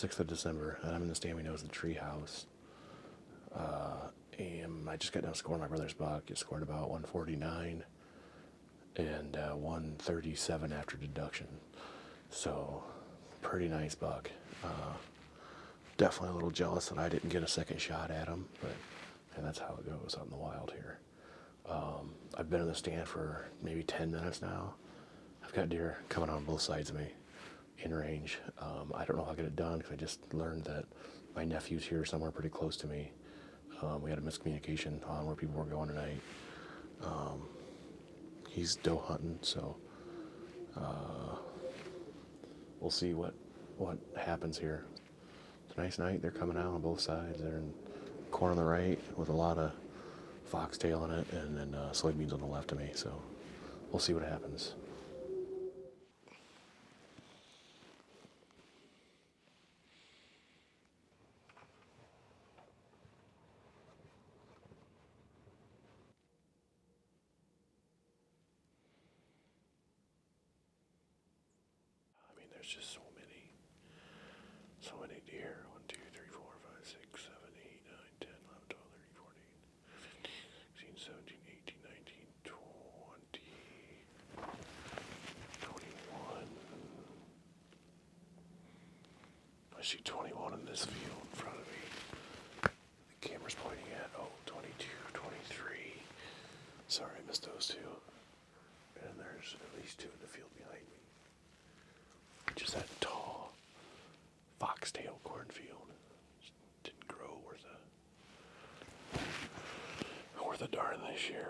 6th of December, and I'm in the stand we know as the tree house. And I just got done scoring my brother's buck. It scored about 149 and 137 after deduction. So, pretty nice buck. Definitely a little jealous that I didn't get a second shot at him, but and that's how it goes out in the wild here. I've been in the stand for maybe 10 minutes now. I've got deer coming on both sides of me in range. I don't know how I'll get it done because I just learned that my nephew's here somewhere pretty close to me. We had a miscommunication on where people were going tonight. He's doe hunting, so we'll see what happens here. It's a nice night. They're coming out on both sides. They're in corn on the right with a lot of foxtail in it, and then soybeans on the left of me. So we'll see what happens. I mean, there's just so many deer. 1, 2, 3, 4, 5, 6, 7, 8, 9, 10, 11, 12, 13, 14, 15, 16, 17, 18, 19, 20, 21. I see 21 in this field in front of me. The camera's pointing at, 22, 23. Sorry, I missed those two. And there's at least 2 in the field behind me. Just that tall foxtail cornfield. Just didn't grow worth a darn this year.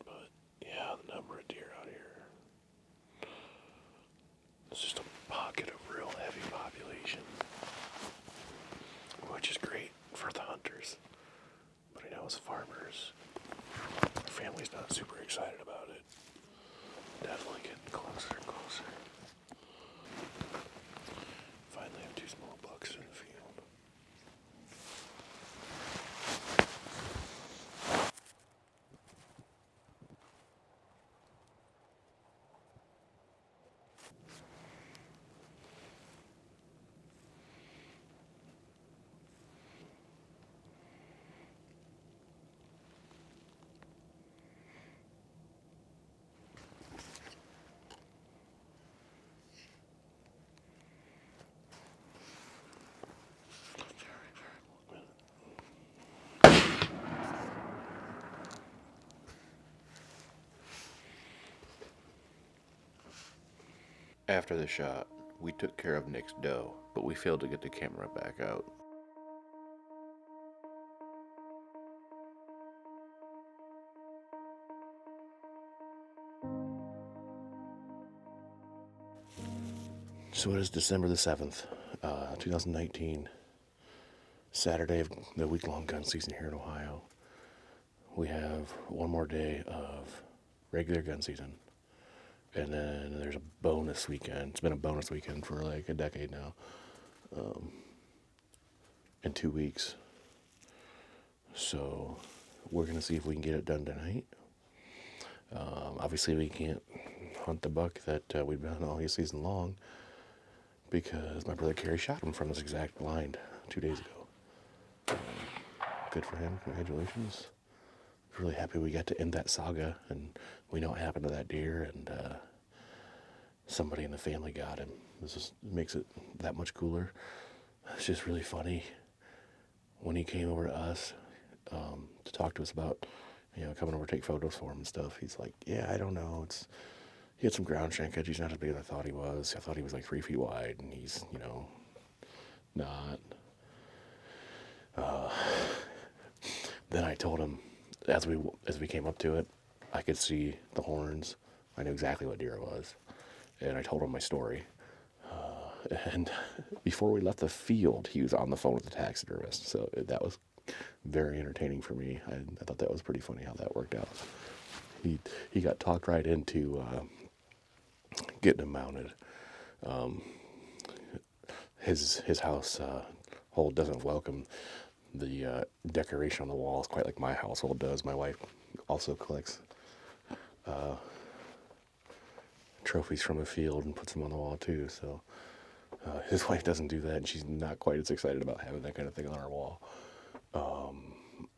But yeah, the number of deer out here. It's just a pocket of real heavy population, which is great for the hunters. But I know as farmers, our family's not super excited about it. Definitely getting closer and closer. Finally have 2 small bucks in the field. After the shot, we took care of Nick's doe, but we failed to get the camera back out. So it is December the 7th, 2019, Saturday of the week-long gun season here in Ohio. We have one more day of regular gun season. And then there's a bonus weekend. It's been a bonus weekend for like a decade now. In 2 weeks. So we're going to see if we can get it done tonight. Obviously we can't hunt the buck that we've been hunting all season long because my brother Kerry shot him from this exact blind 2 days ago. Good for him. Congratulations. Really happy we got to end that saga, and we know what happened to that deer, and somebody in the family got him. This just makes it that much cooler. It's just really funny when he came over to us to talk to us about, coming over to take photos for him and stuff. He's like, yeah, I don't know. He had some ground shrinkage. He's not as big as I thought he was. I thought he was like 3 feet wide, and he's, not. Then I told him, as we came up to it, I could see the horns. I knew exactly what deer it was, and I told him my story. And before we left the field, he was on the phone with the taxidermist. So that was very entertaining for me. I thought that was pretty funny how that worked out. He got talked right into getting him mounted. His house hold doesn't welcome the decoration on the walls quite like my household does. My wife also collects trophies from the field and puts them on the wall too. So His wife doesn't do that, and she's not quite as excited about having that kind of thing on our wall.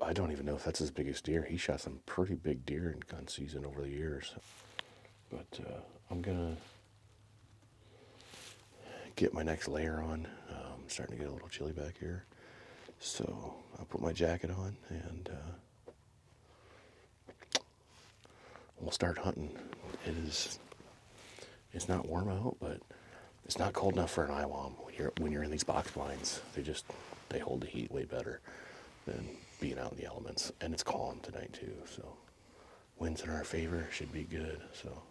I don't even know if that's his biggest deer. He shot some pretty big deer in gun season over the years. But I'm going to get my next layer on. Starting to get a little chilly back here. So I'll put my jacket on and we'll start hunting. It's not warm out, but it's not cold enough for an IWAM. When you're in these box blinds, they hold the heat way better than being out in the elements. And it's calm tonight too, so winds in our favor, should be good. So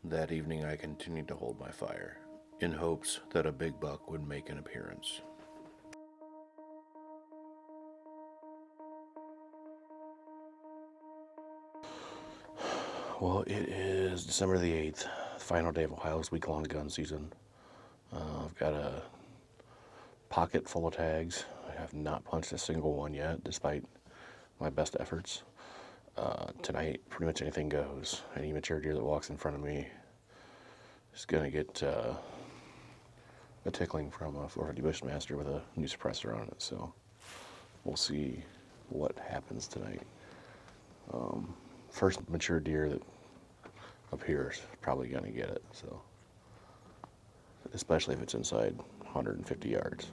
that evening I continued to hold my fire, in hopes that a big buck would make an appearance. Well, it is December the 8th, final day of Ohio's week-long gun season. I've got a pocket full of tags. I have not punched a single one yet, despite my best efforts. Tonight, pretty much anything goes. Any mature deer that walks in front of me is going to get a tickling from a 450 Bushmaster with a new suppressor on it. So we'll see what happens tonight. First mature deer that appears probably going to get it. So especially if it's inside 150 yards.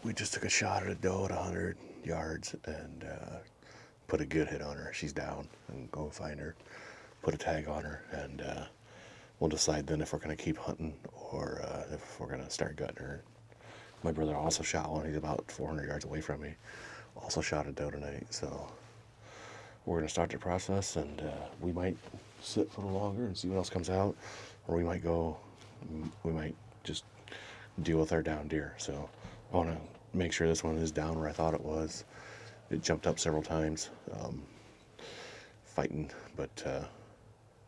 We just took a shot at a doe at 100 yards and put a good hit on her. She's down, and go find her, put a tag on her, and we'll decide then if we're going to keep hunting or if we're going to start gutting her. My brother also shot one. He's about 400 yards away from me. Also shot a doe tonight, so we're going to start the process, and we might sit for a little longer and see what else comes out, or we might just deal with our down deer. So I want to make sure this one is down where I thought it was. It jumped up several times, fighting, but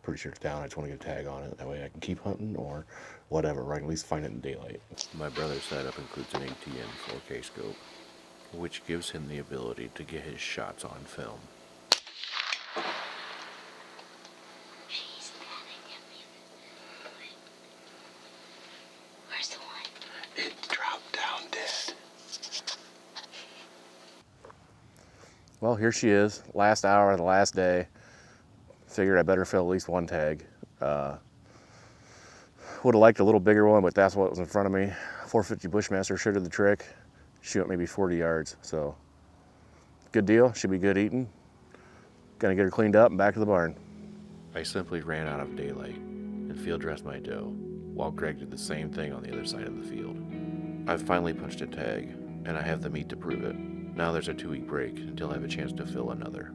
pretty sure it's down. I just want to get a tag on it. That way I can keep hunting or whatever, or I can at least find it in daylight. My brother's setup includes an ATN 4K scope, which gives him the ability to get his shots on film. Where's the one? It dropped down dead. Well, here she is. Last hour of the last day. Figured I better fill at least one tag. Would have liked a little bigger one, but that's what was in front of me. 450 Bushmaster sure did the trick. She went maybe 40 yards, so good deal. Should be good eating. Gonna get her cleaned up and back to the barn. I simply ran out of daylight and field dressed my doe, while Greg did the same thing on the other side of the field. I've finally punched a tag, and I have the meat to prove it. Now there's a 2-week break until I have a chance to fill another.